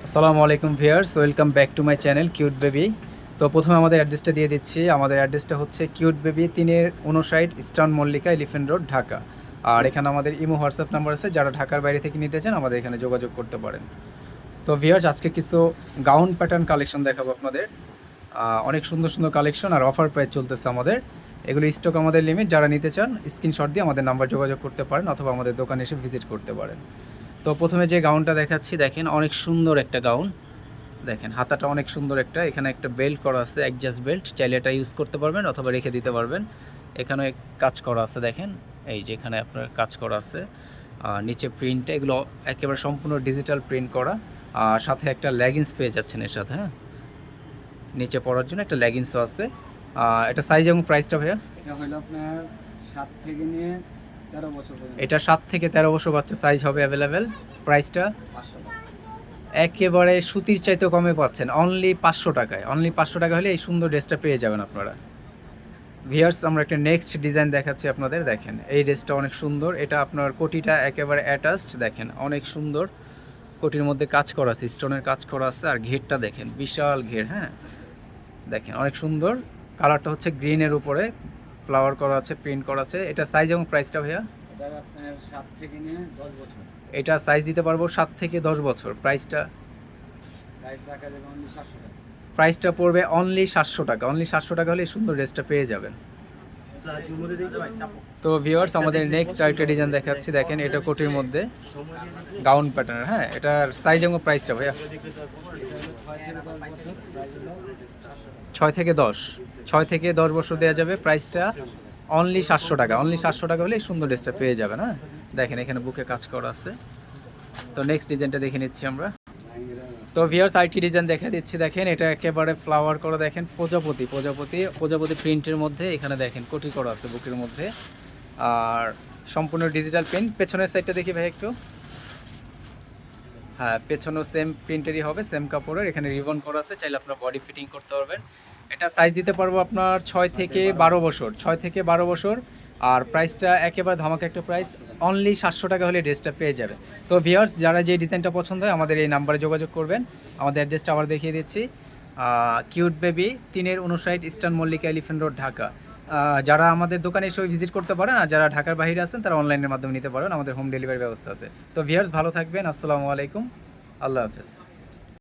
আসসালামু আলাইকুম viewers, welcome back to my channel cute baby. তো প্রথমে আমাদের অ্যাড্রেসটা দিয়ে দিচ্ছি। আমাদের অ্যাড্রেসটা হচ্ছে cute baby 3-59 eastern Mallika elephant road, Dhaka. আর এখানে আমাদের ইমো হোয়াটসঅ্যাপ নাম্বার আছে, যারা ঢাকার বাইরে থেকে নিতে চান আমাদের এখানে যোগাযোগ করতে পারেন। তো ভিউয়ার্স, আজকে কিছু গাউন প্যাটার্ন কালেকশন দেখাবো আপনাদের। অনেক সুন্দর সুন্দর কালেকশন আর অফার প্রাইস চলতেছে আমাদের। এগুলো স্টক আমাদের লিমিট, যারা নিতে চান স্ক্রিনশট দিয়ে আমাদের নাম্বার যোগাযোগ করতে পারেন অথবা আমাদের দোকানে এসে ভিজিট করতে পারেন। তো প্রথমে যে গাউনটা দেখাচ্ছি, দেখেন অনেক সুন্দর একটা গাউন। দেখেন হাতাটা অনেক সুন্দর একটা, এখানে একটা বেল্ট করা আছে, অ্যাডজাস্ট বেল্ট, চাইলে এটা ইউজ করতে পারবেন অথবা রেখে দিতে পারবেন। এখানে কাজ করা আছে, দেখেন এই যে এখানে আপনার কাজ করা আছে। নিচে প্রিন্টটা এগুলো একেবারে সম্পূর্ণ ডিজিটাল প্রিন্ট করা। আর সাথে একটা লেগিংস পেয়ে যাচ্ছেন এর সাথে। হ্যাঁ, নিচে পরার জন্য একটা লেগিংসও আছে। এটা সাইজ এবং প্রাইসটা ভাইয়া? এটা হলো আপনার 7 থেকে নিয়ে 13 বছর পর্যন্ত। এটা 7 থেকে 13 বছর বাচ্চা সাইজ হবে অ্যাভেলেবেল। প্রাইসটা 500 টাকা। একেবারে সুতির চাইতেও কমে পাচ্ছেন, অনলি 500 টাকায়। অনলি 500 টাকা হলে এই সুন্দর ড্রেসটা পেয়ে যাবেন আপনারা। ভিউয়ার্স, আমরা একটা নেক্সট ডিজাইন দেখাচ্ছি আপনাদের। দেখেন এই ড্রেসটা অনেক সুন্দর। এটা আপনার কোটিটা একেবারে অ্যাটাচড, দেখেন অনেক সুন্দর। কোটির মধ্যে কাজ করা আছে, স্টোনের কাজ করা আছে। আর ঘেরটা দেখেন, বিশাল ঘের। হ্যাঁ, দেখেন অনেক সুন্দর। কালারটা হচ্ছে গ্রিনের উপরে ফ্লাওয়ার করা আছে, প্রিন্ট করা আছে। এটা সাইজ এবং প্রাইসটা ভাইয়া? এটা আপনার 7 থেকে নিয়ে 10 বছর। এটা সাইজ দিতে পারবো 7 থেকে 10 বছর। প্রাইসটা? প্রাইস রাখা যাবে অনলি 700 টাকা। প্রাইসটা পড়বে অনলি 700 টাকা। অনলি 700 টাকা হলে এই সুন্দর ড্রেসটা পেয়ে যাবেন। তো ভিউয়ার্স, আমাদের নেক্সট আরেকটা ডিজাইন দেখাচ্ছি। দেখেন এটা কোটির মধ্যে গাউন প্যাটার্ন। হ্যাঁ, এটার সাইজ এবং প্রাইসটা ভাইয়া? 6 থেকে 10। 6 থেকে 10 বছর দেওয়া যাবে। প্রাইসটা অনলি 700 টাকা। অনলি 700 টাকা হলে এই সুন্দর ড্রেসটা পেয়ে যাবেন। হ্যাঁ, দেখেন এখানে বুকে কাজ করা আছে। তো নেক্সট ডিজাইনটা দেখে নিচ্ছি আমরা। তো ভিউয়ার্স, আরেকটি ডিজাইন দেখা দিচ্ছি। দেখেন এটা একেবারে ফ্লাওয়ার করা, দেখেন প্রজাপতি প্রজাপতি প্রজাপতি প্রিন্টের মধ্যে। এখানে দেখেন কোটি করা আছে বুকের মধ্যে। আর সম্পূর্ণ ডিজিটাল প্রিন্ট। পেছনের সাইডটা দেখি ভাই একটু। হ্যাঁ, পেছনেও সেম প্রিন্টেরই হবে, সেম কাপড়ের। এখানে রিবন করা আছে, চাইলে আপনার বডি ফিটিং করতে পারবেন। এটা সাইজ দিতে পারবো আপনার 6 থেকে 12 বছর। 6 থেকে 12 বছর। আর প্রাইসটা একেবারে ধামাকা একটা প্রাইস, অনলি 700 টাকা হলে ড্রেসটা পেয়ে যাবে। তো ভিউয়ার্স, যারা যে ডিজাইনটা পছন্দ হয় আমাদের এই নাম্বারে যোগাযোগ করবেন। আমাদের অ্যাড্রেসটা আবার দেখিয়ে দিচ্ছি। Cute baby 3-59 eastern Mallika elephant road, Dhaka. যারা আমাদের দোকানে এসে ভিজিট করতে পারেন, আর যারা ঢাকার বাইরে আছেন তারা অনলাইনের মাধ্যমে নিতে পারেন, আমাদের হোম ডেলিভারি ব্যবস্থা আছে। তো ভিউয়ার্স, ভালো থাকবেন। আসসালামু আলাইকুম, আল্লাহ হাফেজ।